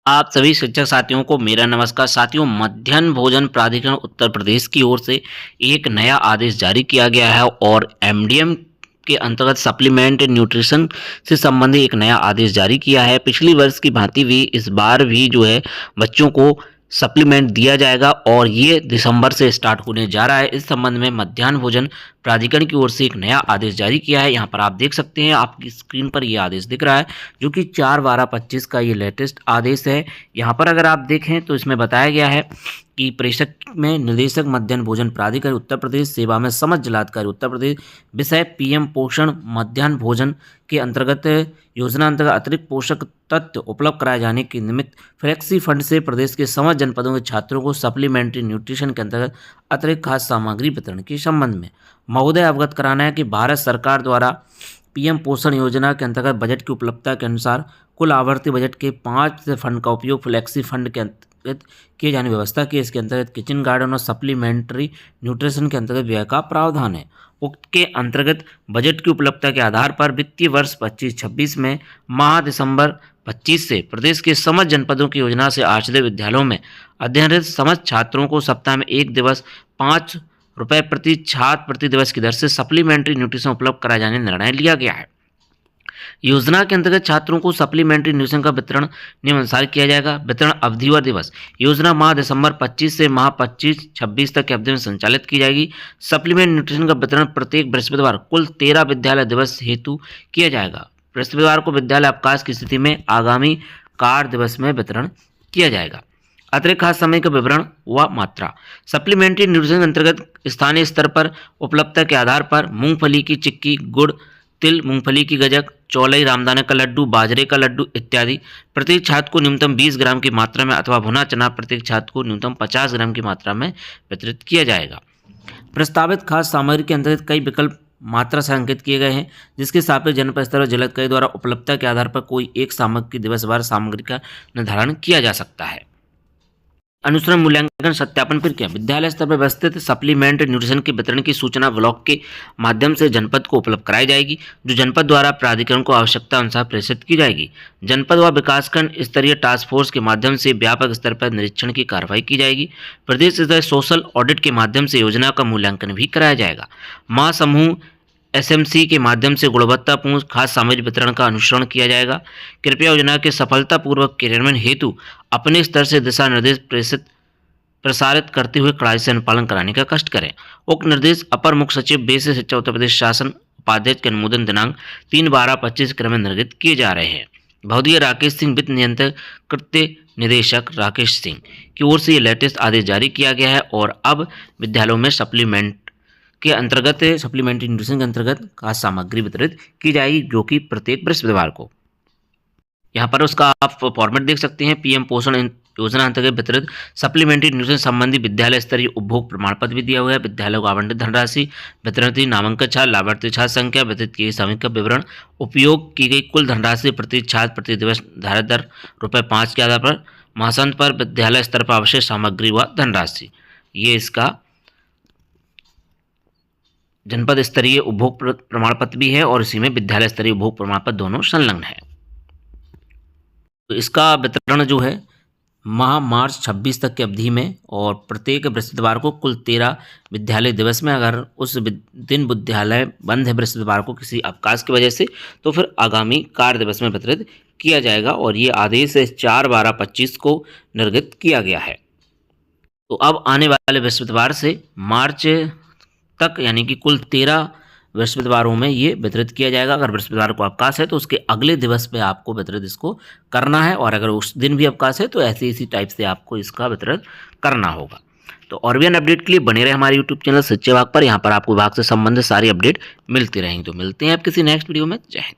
आप सभी शिक्षक साथियों को मेरा नमस्कार। साथियों, मध्याह्न भोजन प्राधिकरण उत्तर प्रदेश की ओर से एक नया आदेश जारी किया गया है और एमडीएम के अंतर्गत सप्लीमेंट न्यूट्रिशन से संबंधित एक नया आदेश जारी किया है। पिछली वर्ष की भांति भी इस बार भी जो है बच्चों को सप्लीमेंट दिया जाएगा और ये दिसंबर से स्टार्ट होने जा रहा है। इस संबंध में मध्याह्न भोजन प्राधिकरण की ओर से एक नया आदेश जारी किया है। यहाँ पर आप देख सकते हैं, आपकी स्क्रीन पर ये आदेश दिख रहा है जो कि 4/12/25 का ये लेटेस्ट आदेश है। यहाँ पर अगर आप देखें तो इसमें बताया गया है कि प्रेषक में निदेशक मध्याह्न भोजन प्राधिकरण उत्तर प्रदेश, सेवा में समझ जलाधिकारी उत्तर प्रदेश, विषय पीएम पोषण मध्याह्न भोजन के अंतर्गत योजना अंतर्गत अतिरिक्त पोषक तत्व उपलब्ध कराए जाने के निमित्त फ्लेक्सी फंड से प्रदेश के समस्त जनपदों के छात्रों को सप्लीमेंट्री न्यूट्रिशन के अंतर्गत अतिरिक्त खाद्य सामग्री वितरण के संबंध में महोदय अवगत कराना है कि भारत सरकार द्वारा पीएम पोषण योजना के अंतर्गत बजट की उपलब्धता के अनुसार कुल आवर्ती बजट के 5 फंड का उपयोग फ्लेक्सी फंड के अंतर्गत किए जाने की व्यवस्था की। इसके अंतर्गत किचन गार्डन और सप्लीमेंट्री न्यूट्रिशन के अंतर्गत व्यय का प्रावधान है। उक्त के अंतर्गत बजट की उपलब्धता के आधार पर वित्तीय वर्ष 25-26 में माह दिसंबर 25 से प्रदेश के समस्त जनपदों की योजना से आश्रय विद्यालयों में अध्ययनरत समस्त छात्रों को सप्ताह में एक दिवस ₹5 प्रति छात्र प्रति दिवस की दर से सप्लीमेंट्री न्यूट्रिशन उपलब्ध कराए जाने का निर्णय लिया गया है। योजना के अंतर्गत छात्रों को सप्लीमेंट्री न्यूट्रिशन का वितरण नियमानुसार किया जाएगा। वितरण अवधि व दिवस योजना माह दिसंबर 25 से माह 25-26 तक के अवधि में संचालित की जाएगी। सप्लीमेंट न्यूट्रिशन का वितरण प्रत्येक बृहस्पतिवार कुल 13 विद्यालय दिवस हेतु किया जाएगा। बृहस्पतिवार को विद्यालय अवकाश की स्थिति में आगामी कार्य दिवस में वितरण किया जाएगा। अतिरिक्त खाद्य समय का विवरण व मात्रा सप्लीमेंट्री न्यूट्रिशन के अंतर्गत स्थानीय स्तर पर उपलब्धता के आधार पर मूंगफली की चिक्की, गुड़, तिल, मूंगफली की गजक, चौलाई, रामदाने का लड्डू, बाजरे का लड्डू इत्यादि प्रत्येक छात्र को न्यूनतम 20 ग्राम की मात्रा में अथवा भुना चना प्रत्येक छात्र को न्यूनतम 50 ग्राम की मात्रा में वितरित किया जाएगा। प्रस्तावित खाद्य सामग्री के अंतर्गत कई विकल्प मात्रा संकेत किए गए हैं, जिसके सापेक्ष जनपद स्तर और जिलाधिकारी द्वारा उपलब्धता के आधार पर कोई एक सामग्री दिवसवार सामग्री का निर्धारण किया जा सकता है। अनुश्रम मूल्यांकन सत्यापन फिर क्या विद्यालय स्तर पर व्यवस्थित सप्लीमेंट न्यूट्रिशन के वितरण की सूचना ब्लॉक के माध्यम से जनपद को उपलब्ध कराई जाएगी, जो जनपद द्वारा प्राधिकरण को आवश्यकता अनुसार प्रेषित की जाएगी। जनपद व विकासखंड स्तरीय टास्क फोर्स के माध्यम से व्यापक स्तर पर निरीक्षण की कार्रवाई की जाएगी। प्रदेश स्तर सोशल ऑडिट के माध्यम से योजना का मूल्यांकन भी कराया जाएगा। मां समूह एसएमसी के माध्यम से गुणवत्तापूर्ण खाद्य सामग्री वितरण का अनुसरण किया जाएगा। कृपया योजना के सफलतापूर्वक क्रियान्वयन हेतु अपने स्तर से दिशा निर्देश प्रसारित करते हुए कड़ाई से अनुपालन कराने का कष्ट करें। उक्त निर्देश अपर मुख्य सचिव बेसिक शिक्षा उत्तर प्रदेश शासन उपाध्यक्ष के अनुमोदन दिनांक 3/12/25 क्रम में निर्गत किए जा रहे हैं। भौदिया राकेश सिंह, वित्त नियंत्रक कृत्य निदेशक राकेश सिंह की ओर से ये लेटेस्ट आदेश जारी किया गया है और अब विद्यालयों में सप्लीमेंट्री न्यूट्रिशन के अंतर्गत खाद्य सामग्री वितरित की जाएगी, जो कि प्रत्येक बृहस्पतिवार को। यहाँ पर उसका आप फॉर्मेट देख सकते हैं। पीएम पोषण योजना अंतर्गत वितरित सप्लीमेंट्री न्यूट्रिशन संबंधी विद्यालय स्तरीय उपभोग प्रमाण पत्र भी दिया हुआ है। विद्यालय को आवंटित धनराशि, वितरण नामांकन छात्र, लाभार्थी छात्र संख्या, वितरित की गई सामग्री का विवरण, उपयोग की गई कुल धनराशि प्रति छात्र प्रति दिवस निर्धारित दर ₹5 के आधार पर, मासांत पर विद्यालय स्तर पर आवश्यक सामग्री व धनराशि। ये इसका जनपद स्तरीय उपभोग प्रमाण पत्र भी है और इसी में विद्यालय स्तरीय उपभोग प्रमाण पत्र दोनों संलग्न है। तो इसका वितरण जो है माह मार्च 26 तक की अवधि में और प्रत्येक बृहस्पतिवार को कुल 13 विद्यालय दिवस में। अगर उस दिन विद्यालय बंद है बृहस्पतिवार को किसी अवकाश की वजह से, तो फिर आगामी कार्य दिवस में वितरित किया जाएगा और ये आदेश 4/12/25 को निर्गत किया गया है। तो अब आने वाले बृहस्पतिवार से मार्च तक यानी कि कुल 13 बृहस्पतिवारों में ये वितरित किया जाएगा। अगर बृहस्पतिवार को अवकाश है तो उसके अगले दिवस पे आपको वितरित इसको करना है और अगर उस दिन भी अवकाश है तो ऐसे इसी टाइप से आपको इसका वितरण करना होगा। तो और भी अपडेट के लिए बने रहे हमारे यूट्यूब चैनल सच्चे विभाग पर। यहाँ पर आपको विभाग से संबंधित सारी अपडेट मिलती रहेंगी। तो मिलते हैं आप किसी नेक्स्ट वीडियो में। जय हिंद।